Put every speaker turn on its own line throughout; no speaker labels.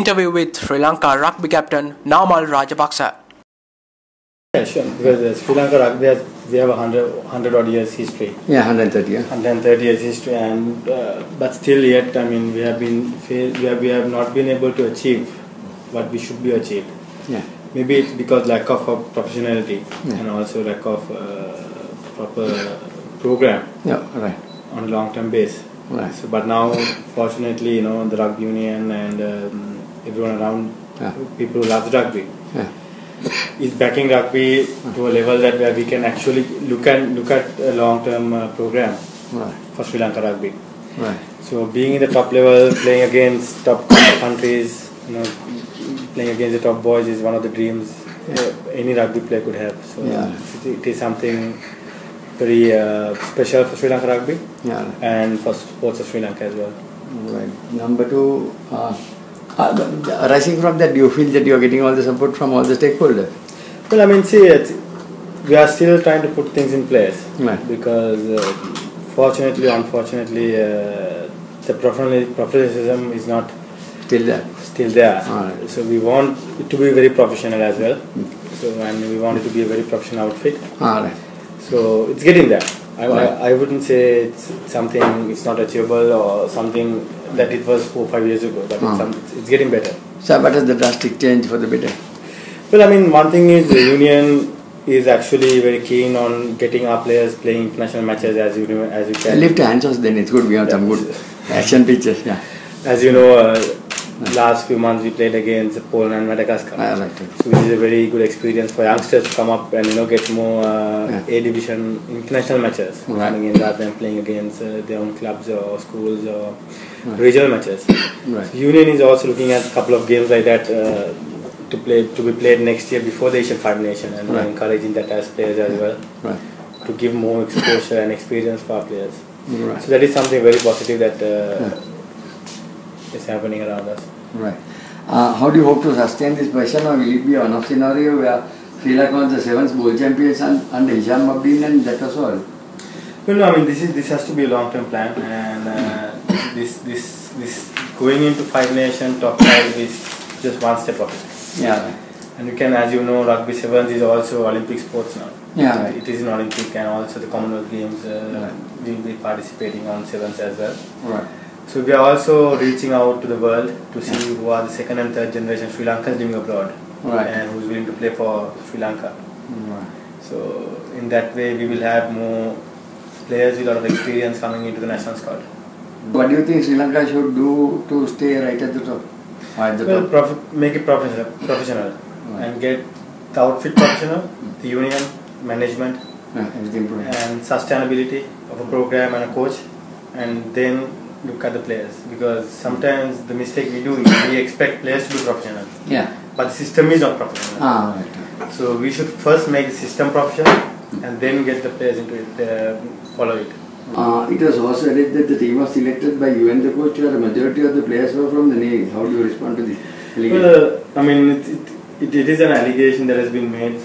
Interview with Sri Lanka Rugby captain Namal Rajapaksa.
Yeah, sure. Because Sri Lanka Rugby we have 100 odd years history.
Yeah, 130. Yeah.
130 years history, and but still yet, I mean, we have not been able to achieve what we should be achieved.
Yeah.
Maybe it's because lack of professionality and also lack of proper program.
Yeah. Right.
On a long-term base.
Right.
So, but now, fortunately, the rugby union and everyone around, people who love rugby, is backing rugby to a level that where we can actually look at a long-term program for Sri Lanka rugby.
Right.
So, being in the top level, playing against top countries, playing against the top boys is one of the dreams any rugby player could have. So, it is something very special for Sri Lanka rugby and for sports of Sri Lanka as well.
Right. Number two, rising from that, do you feel that you are getting all the support from all the stakeholders?
Well, I mean, see, we are still trying to put things in place because fortunately, unfortunately, the professionalism is not still there.
Right.
So we want it to be very professional as well. And we want it to be a very professional outfit.
Right.
So it's getting there. I wouldn't say it's something it's not achievable or something that it was 4 or 5 years ago, but it's getting better.
So what is the drastic change for the better?
Well, I mean, one thing is the union is actually very keen on getting our players playing international matches as you can.
Lift hands us, then it's good. We have some good action pictures. Yeah.
As you know, last few months we played against Poland and Madagascar.
Right.
So which is a very good experience for youngsters to come up and get more A division international matches coming in rather than playing against their own clubs or schools or regional matches.
Right.
So Union is also looking at a couple of games like that to be played next year before the Asian Five Nations, and encouraging that as players as well to give more exposure and experience for our players.
Right.
So that is something very positive that is happening around us.
Right. How do you hope to sustain this position, or will it be a one-off scenario where Sri Lanka was the 7th bowl champions under Hisham Abdin and that was all?
Well, no, I mean this has to be a long-term plan, and this going into Five Nation top 5 is just one step of it.
Yeah.
And you can, as you know, rugby sevens is also Olympic sports now.
Yeah.
It is an Olympic, and also the Commonwealth Games will be participating on sevens as well.
Right.
So we are also reaching out to the world to see who are the second and third generation Sri Lankans living abroad, and who's willing to play for Sri Lanka. So in that way, we will have more players with a lot of experience coming into the national squad.
What do you think Sri Lanka should do to stay right at the top?
Make it professional and get the outfit professional, the union, management, and sustainability of a program and a coach, and then look at the players, because sometimes the mistake we do is we expect players to be professional, but the system is not professional. So we should first make the system professional and then get the players into it, follow it.
It was also added that the team was selected by you and the coach, where the majority of the players were from the Navy. How do you respond to this allegation?
Well, I mean, it is an allegation that has been made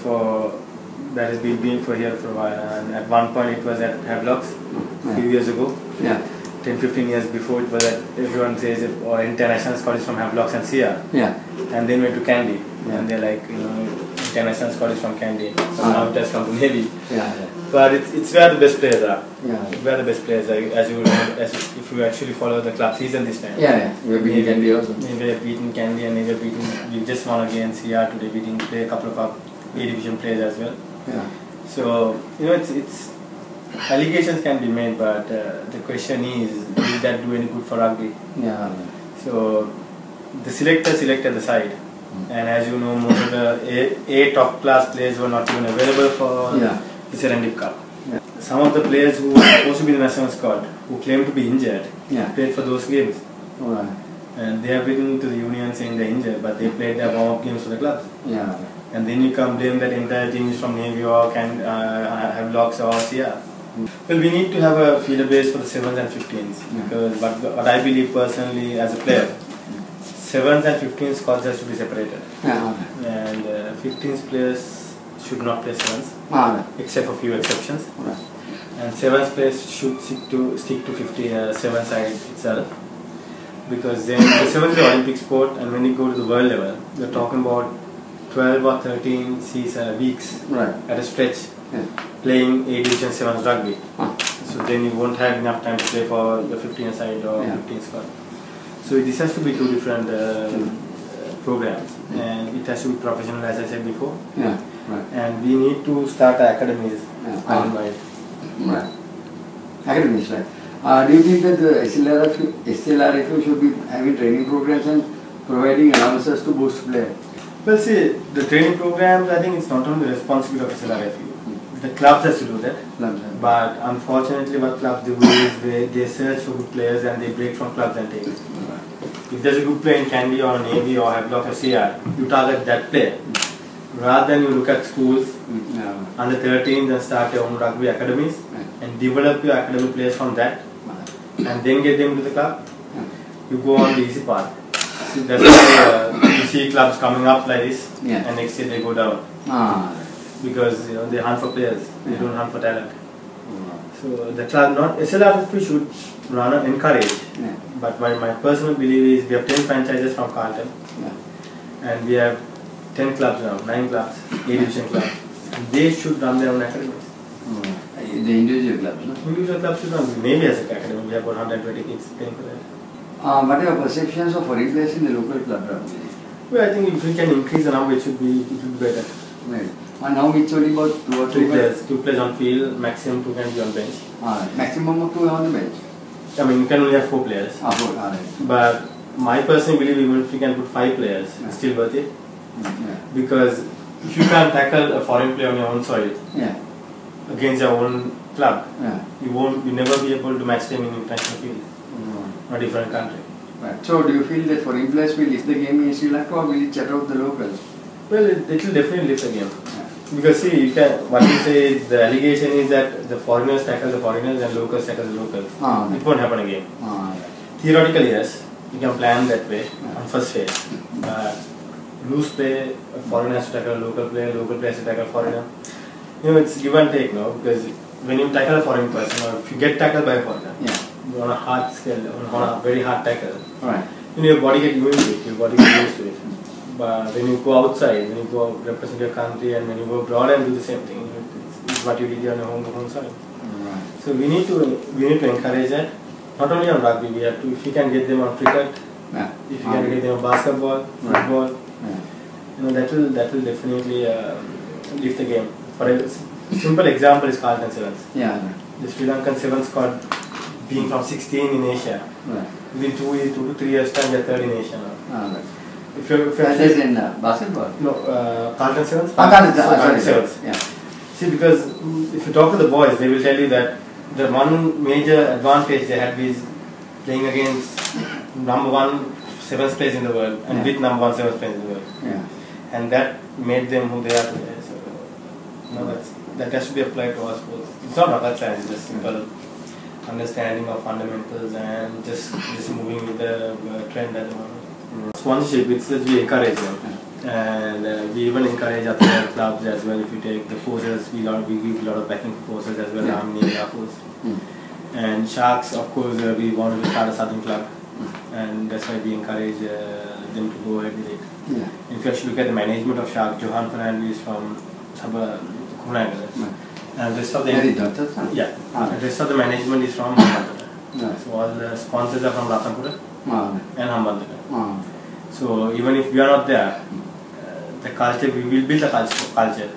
that has been for here for a while, and at one point it was at Havelocks a few years ago. 10-15 years before, it was that everyone says international squad is from Havelocks and Sia. And then went to Kandy, and they're like, international squad is from Kandy. So now it has come to Navy. But it's where the best players are. Where the best players are, if you actually follow the club season this time.
We're beating Kandy also.
We have beaten Kandy, and we just won against Sia today, play a couple of our A division players as well. So it's allegations can be made, but the question is, will that do any good for rugby? So the selector selected the side, and as you know, most of the A top class players were not even available for the Serendip Cup. Some of the players who were supposed to be in the national squad, who claimed to be injured, played for those games. And they have written to the union saying they're injured, but they played their warm-up games for the clubs. And then you come blame that entire team is from Navy or Havelocks or Sia. Well, we need to have a feeder base for the 7s and 15s, because what I believe personally as a player, 7s and 15s squads has to be separated, and 15s players should not play 7s, except for few exceptions, and 7s players should stick to 7 side itself, because then the sevens is an Olympic sport, and when you go to the world level, you're talking about 12 or 13 weeks at a stretch playing A Division 7 rugby. So then you won't have enough time to play for the 15 side or 15 squad. So this has to be two different programs, and it has to be professional, as I said before. And we need to start academies worldwide.
Academies, right. Do you think that the SLRFU should be having training programs and providing allowances to boost players?
Well, see, the training programs, I think it's not only the responsibility of SLRFU. The clubs has to do that. But unfortunately, what clubs do is they search for good players and they break from clubs and take it. If there's a good player in Candy or Navy or Havelock or CR, you target that player. Rather than you look at schools, under 13s, and start your own rugby academies and develop your academy players from that and then get them to the club, you go on the easy path. See, that's why you see clubs coming up like this and next year they go down. Because they hunt for players, they don't hunt for talent. So the club, not SLRFP should encourage. But my personal belief is we have 10 franchises from Carlton, and we have 10 clubs now, 9 clubs, 8 division clubs. And they should run their own academies.
The individual clubs, no?
Individual clubs should run. Maybe as an academy, we have about 120 kids playing for that.
What are your perceptions of foreign players in the local club rugby?
Well, I think if we can increase the number, it should be better.
Right. And now it's only about 2 or 3
players. 2 players on field, maximum 2 can be on bench.
Maximum of 2 on the bench?
I mean, you can only have 4 players.
4, right.
But my personal belief, even if you can put 5 players, it's still worth it. Because if you can't tackle a foreign player on your own soil against your own club, you'll never be able to match them in international field or different country.
Right. So do you feel that foreign players will lift the game in Sri Lanka, or will it shut out the locals?
Well, it will definitely lift the game. Because see, what you say is the allegation is that the foreigners tackle the foreigners and locals tackle the locals. It won't happen again. Theoretically, yes, you can plan that way on first phase. Loose play, a foreigner has to tackle a local player has to tackle a foreigner. It's give and take, no? Because when you tackle a foreign person, or if you get tackled by a foreigner, on a hard scale, on a very hard tackle, your body gets used to it, your body gets used to it. But when you go outside, when you go represent your country, and when you go abroad and do the same thing, it's what you did on your home side. So we need to encourage that. Not only on rugby, we have to, if you can get them on cricket, if you can get them on basketball, football, that will definitely lift the game. For a simple example is Carlton Sevens. The Sri Lankan Sevens squad being from 16 in Asia. Within 2 to 3 years time, they are third in Asia now. If you're
in basketball?
No, Carlton Sevens.
Carlton
Sevens. See, because if you talk to the boys, they will tell you that the one major advantage they had is playing against number 1 sevens players in the world and with number 1 sevens players in the world. And that made them who they are today. So, that has to be applied to our sports. It's not rocket science, it's just simple understanding of fundamentals and just moving with the trend at the moment. Sponsorship, it's that we encourage them, and we even encourage other clubs as well. If you take the forces, we give a lot of backing for forces as well, Army and Air Force. And Sharks, of course, we wanted to start a southern club, and that's why we encourage them to go ahead with it. If you actually look at the management of Sharks, Johan Fernandez is from Kunagal, and the rest of the management is from Hambantota. So all the sponsors are from Ratnapura and Hambantota. So even if we are not there, the culture, we will build a culture,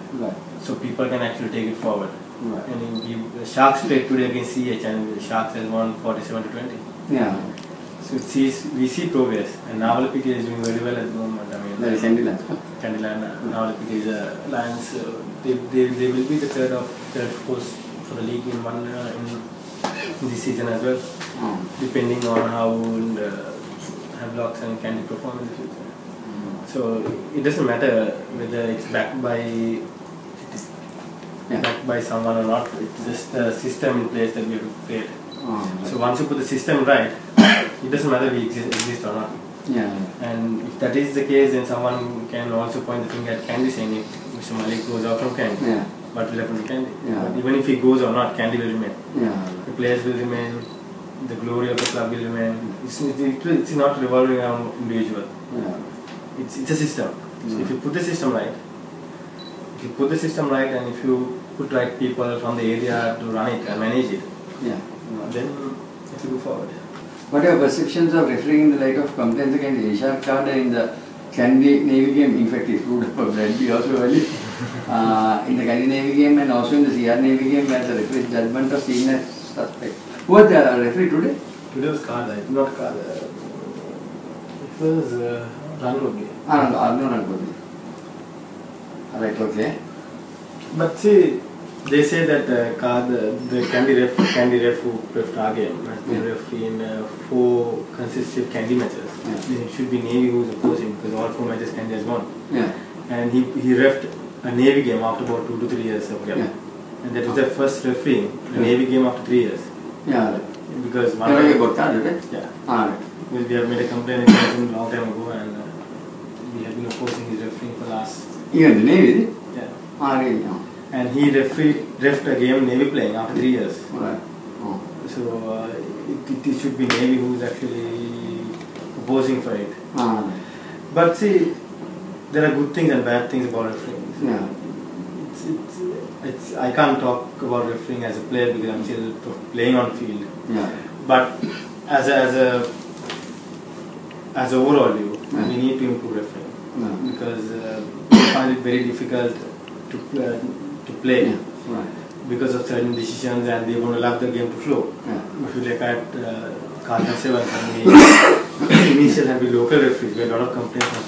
so people can actually take it forward. And the Sharks played today against CH, and the Sharks has won 47-20. So we see progress, and Navalapik is doing very well at the moment. I mean, Candyland, Navalapik is Lions. They will be the third post for the league in this season as well, depending on how Havelocks and Candy perform in the future. So it doesn't matter whether it's backed by someone or not. It's just a system in place that we have to create. So once you put the system right, it doesn't matter if we exist or not. And if that is the case, then someone can also point the finger at Candy, saying if Mr. Malik goes out from Candy, what will happen to Candy? But even if he goes or not, Candy will remain. The players will remain, the glory of the club will remain. It's not revolving around individual.
Yeah.
It's a system. So if you put the system right, and if you put right people from the area to run it and manage it,
Yeah.
then it will go forward.
What are your perceptions of refereeing in the light of complaints against Asia card in the Candy Navy game? In fact, it proved up Rugby also early. In the Candy Navy game and also in the CR Navy game, where the referee's judgment was seen as suspect. Who was the referee today?
Today was card, not card. It was Rangobi.
Arno. Right, okay.
But see, they say that the candy ref who refed our game has been refereeing 4 consecutive candy matches.
Yeah.
Then it should be Navy who's opposing because all 4 matches candy has won.
Yeah.
And he refed a Navy game after about 2 to 3 years of game.
Yeah.
And that was their first refereeing a Navy game after 3 years.
Yeah.
Because one
Yeah.
yeah.
Right.
Because we have made a complaint against him a long time ago and we have been opposing his refereeing for last.
Even the Navy, is it?
Yeah.
Really? Oh.
And he refed a game Navy playing after 3 years.
Right. Oh.
So it should be Navy who's actually opposing for it.
Right.
But see, there are good things and bad things about refereeing. So
Yeah.
I can't talk about refereeing as a player because I'm still playing on field.
Yeah.
But as a overall view,
Yeah.
we need to improve refereeing
Yeah.
because we find it very difficult to play.
Yeah. Right.
Because of certain decisions and they won't allow the game to flow.
Yeah.
If you look at Gayantha 7 and initial have been local referees, we had a lot of complaints from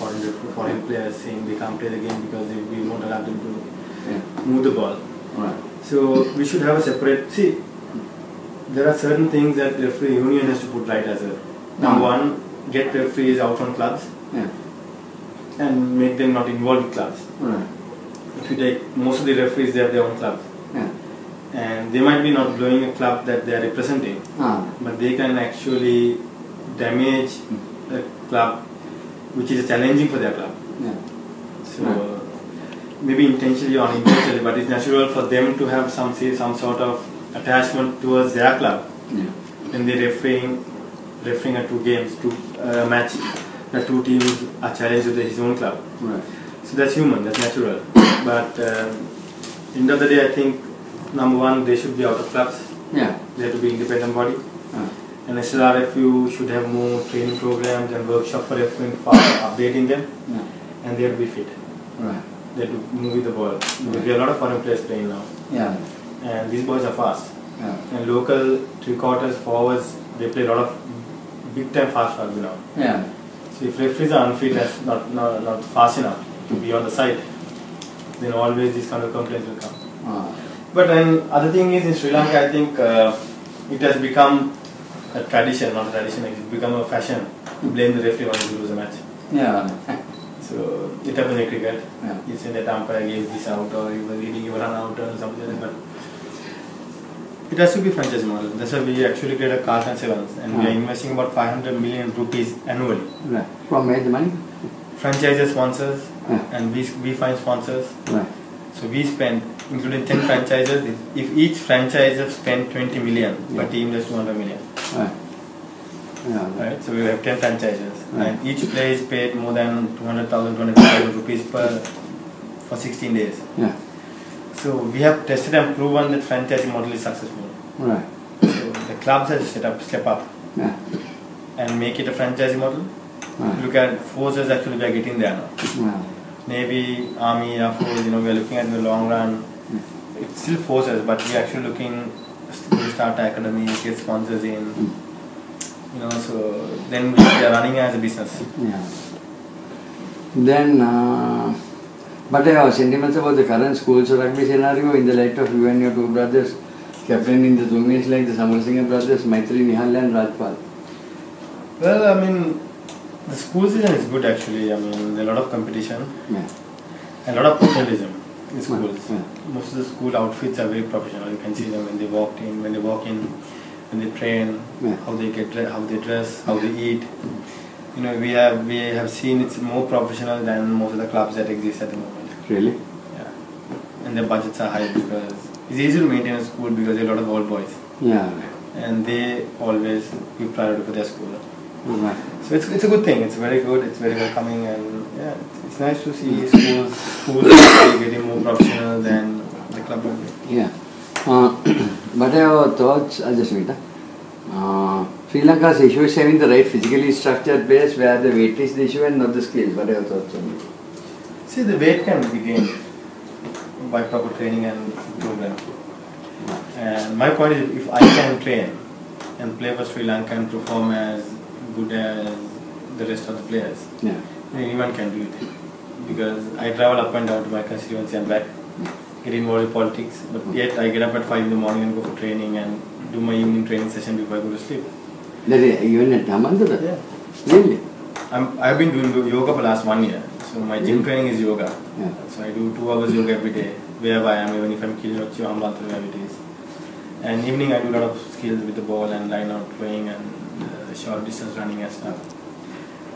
foreign players saying they can't play the game because we won't allow them to move the ball.
Right.
So we should have a separate, see, there are certain things that the referee union has to put right as well. Number one, get referees out from clubs and make them not involved with clubs.
Right.
If you take most of the referees, they have their own clubs.
Yeah.
And they might be not blowing a club that they are representing, but they can actually damage a club which is challenging for their club.
Yeah.
So maybe intentionally or unintentionally, but it's natural for them to have some sort of attachment towards their club.
Yeah.
When they're refereeing at 2 games, a match, the 2 teams are challenged with his own club.
Right.
So that's human, that's natural. But end of the day, I think number one, they should be out of clubs.
Yeah.
They have to be independent body. And SLRFU should have more training programs and workshops for refereeing, updating them.
Yeah.
And they have to be fit.
Right.
They have to move with the ball. Because we have a lot of foreign players playing now.
Yeah.
And these boys are fast.
Yeah.
And local 3/4 forwards, they play a lot of big time fast rugby now.
Yeah.
So if referees are unfit and not fast enough to be on the side, then always these kind of complaints will come. But then other thing is in Sri Lanka, I think it has become a tradition, not a tradition, it's become a fashion to blame the referee when you lose a match.
Yeah.
So it happens in cricket.
Yeah.
You say that umpire gave this out or you were leading you run out or something like that. But it has to be franchise model. That's why we actually create a Gayantha 7 and we are investing about 500 million rupees annually.
Right. From where the money?
Franchises sponsors and we find sponsors.
Right.
So we spend, including 10 franchises, if each franchise spend 20 million, per team there's 200 million.
Right. Yeah.
Right? So we have 10 franchises and each player is paid more than 200,000, 250,000 rupees for 16 days.
Yeah.
So we have tested and proven that franchising model is successful.
Right.
So the clubs have step up and make it a franchising model.
Right.
Look at forces, actually we are getting there now.
Yeah.
Navy, Army, Air Force, we are looking at in the long run. It's still forces, but we are actually looking to start academies, get sponsors in. So then we are running as a business.
Yeah. Then, what are your sentiments about the current schools rugby scenario in the light of you and your 2 brothers, captain in the tournaments like the Wanasinghe brothers, Maitri, Nihal and Rajpal?
Well, I mean, the school season is good actually. I mean, there are a lot of competition and a lot of professionalism in schools. Most of the school outfits are very professional. You can see them when they walk in, when they train, how they dress, how they eat. We have seen it's more professional than most of the clubs that exist at the moment.
Really?
Yeah. And their budgets are high because it's easy to maintain a school because there are a lot of old boys.
Yeah.
and they always give priority for their school.
Right.
So it's a good thing. It's very good. It's very welcoming, and yeah, it's nice to see schools getting more professional than the club rugby.
Yeah. What are your thoughts, Jasmita? Sri Lanka's issue is having the right physically structured players where the weight is the issue and not the skills. What are your thoughts on it?
See, the weight can be gained by proper training and program. And my point is, if I can train and play for Sri Lanka and perform as good as the rest of the players,
Yeah.
anyone can do it. Because I travel up and down to my constituency and back, get involved in politics, but yet I get up at 5 in the morning and go for training and do my evening training session before I go to sleep.
That is even at Hamantara?
Yeah.
Really?
I've been doing yoga for the last 1 year. So my gym training is yoga.
Yeah.
So I do 2 hours yoga every day, wherever I am, even if I'm killing or Amrantha, wherever it is. And evening I do a lot of skills with the ball and line out throwing and short distance running and stuff.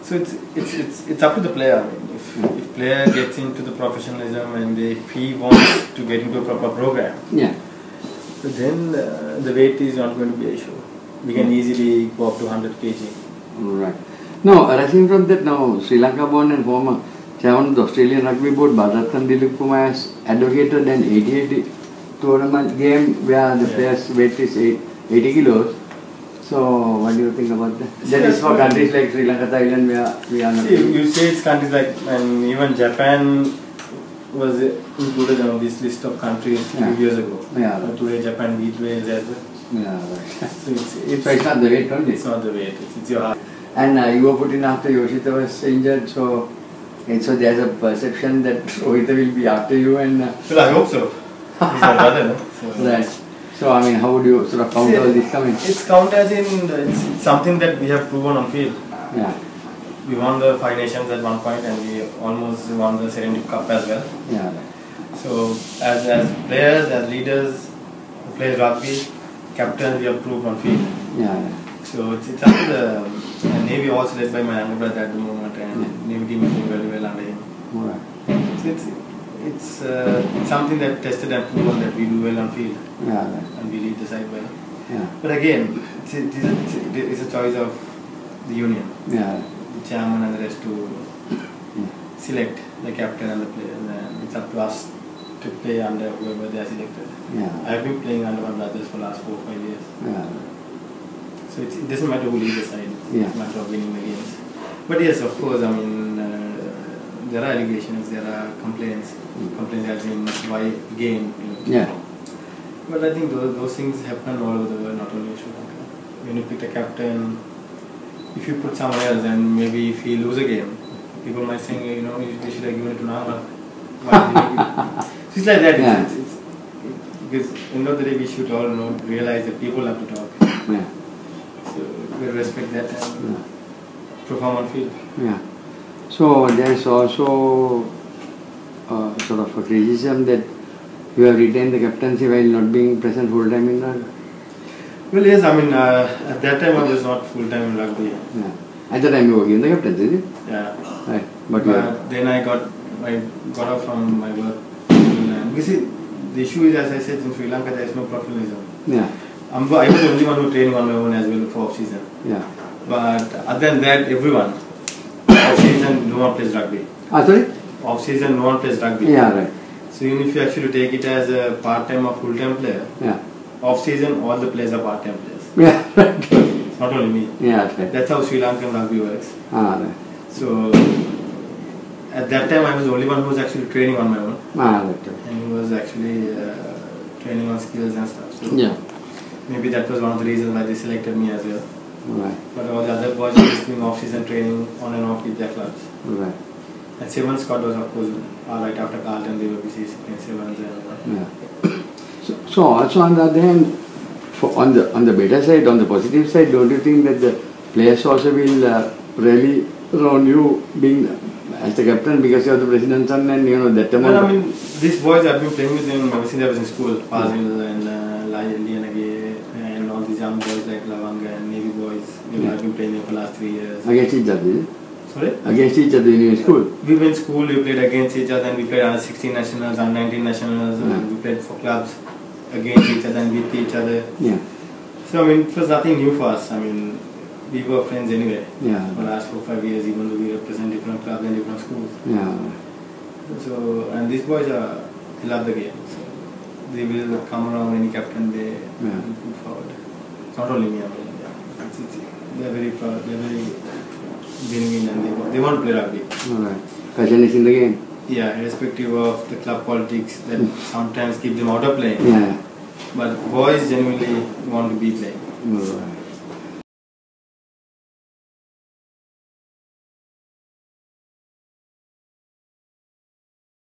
So it's up to the player. I mean, if player gets into the professionalism and if he wants to get into a proper program,
Yeah.
so then the weight is not going to be an issue. We can easily go up to 100 kg.
Right. Now, arising from that, now Sri Lanka born and former chairman of the Australian Rugby Board, Bharathan Dilip Kumar has advocated an 80-80 tournament game where the players' weight is 80 kilos. So, what do you think about that? That is for countries like Sri Lanka, Thailand, where we are not.
See, you say it's countries like, and even Japan was included on this list of countries a few years ago.
Yeah.
But today Japan beat Wales as well.
Yeah, right.
So
it's not the weight only.
It's not the weight, it's your heart.
And you were put in after Yoshita was injured, so there's a perception that Rohita will be after you and...
Well, I hope so. He's my brother, no? So,
right. So, I mean, how would you sort of counter all this coming?
It's count as in, it's something that we have proven on field.
Yeah.
We won the 5 Nations at one point and we almost won the Serendip Cup as well.
Yeah.
So, as players, as leaders who play rugby, captains, we have proved on field.
Yeah.
So, it's up to the Navy, also led by my younger brother at the moment, and Navy team is doing very well under him.
Alright.
So, it's something that tested and proven that we do well on field.
Yeah.
And we lead the side well.
Yeah.
But again, it's a choice of the union,
Yeah.
the chairman and the rest to select the captain and the players, and it's up to us to play under whoever they are selected.
Yeah.
I have been playing under my brothers for the last 4 or 5 years.
Yeah.
So it doesn't matter who leads the side, it's a matter of winning the games. But yes, of course, I mean, there are allegations, there are complaints as in why game.
Yeah.
But I think those things happen all over the world, not only in Sri Lanka. When you pick a captain, if you put someone else and maybe if he lose a game, people might say, you know, they should have given it to Namal. Why did he make it? So it's like that.
Yeah.
It's because end of the day we should all realize that people have to talk.
Yeah.
So we respect that and perform on field.
Yeah. So there's also sort of a criticism that you have retained the captaincy while not being present full time in rugby.
Well, yes, I mean, at that time I was not full time in rugby.
Yeah. At the time you were given the captaincy, is it?
Yeah.
Right. But
then I got off from my work. And you see, the issue is, as I said, in Sri Lanka there is no professionalism.
Yeah.
I was the only one who training on my own as well for off season.
Yeah.
But other than that, everyone off season no one plays rugby.
Sorry?
Off season no one plays rugby.
Yeah, right.
So even if you actually take it as a part time or full time player,
Yeah.
off season all the players are part time players.
Yeah, right.
It's not only me.
Yeah, that's right.
That's how Sri Lankan rugby works.
Right.
So at that time I was the only one who was actually training on my own.
Right.
And who was actually training on skills and stuff. So
Yeah.
maybe that was one of the reasons why they selected me as well.
Right.
But all the other boys were just doing off-season training on and off with their clubs.
Right.
And Seven Scott was of course right after Carlton, they were busy playing Sevens and
Yeah. So also on the other hand, on the better side, on the positive side, don't you think that the players also will really around you being as the captain because you are the president's son and you know that amount?
Well, I mean, these boys I've been playing with them ever since I was in school. Fazil and Lianage and all these young boys like Lavanga and Navy boys. I've been playing them for the last 3 years.
Against each other, is it?
Sorry?
Against each other in your school?
We went school, we played against each other and we played under 16 nationals, under 19 nationals and we played for clubs against each other and with each other.
Yeah.
So I mean, it was nothing new for us. I mean, we were friends anyway.
Yeah.
For the last 4-5 years, even though we represent different clubs and different schools.
Yeah.
So, and these boys they love the game. So they will come around any captain they will put forward. It's not only me. I mean, they're very proud. They're very genuine, and they want to play rugby.
Alright. Passion is in the game.
Yeah, irrespective of the club politics that sometimes keep them out of playing.
Yeah.
But boys genuinely want to be playing.
Alright.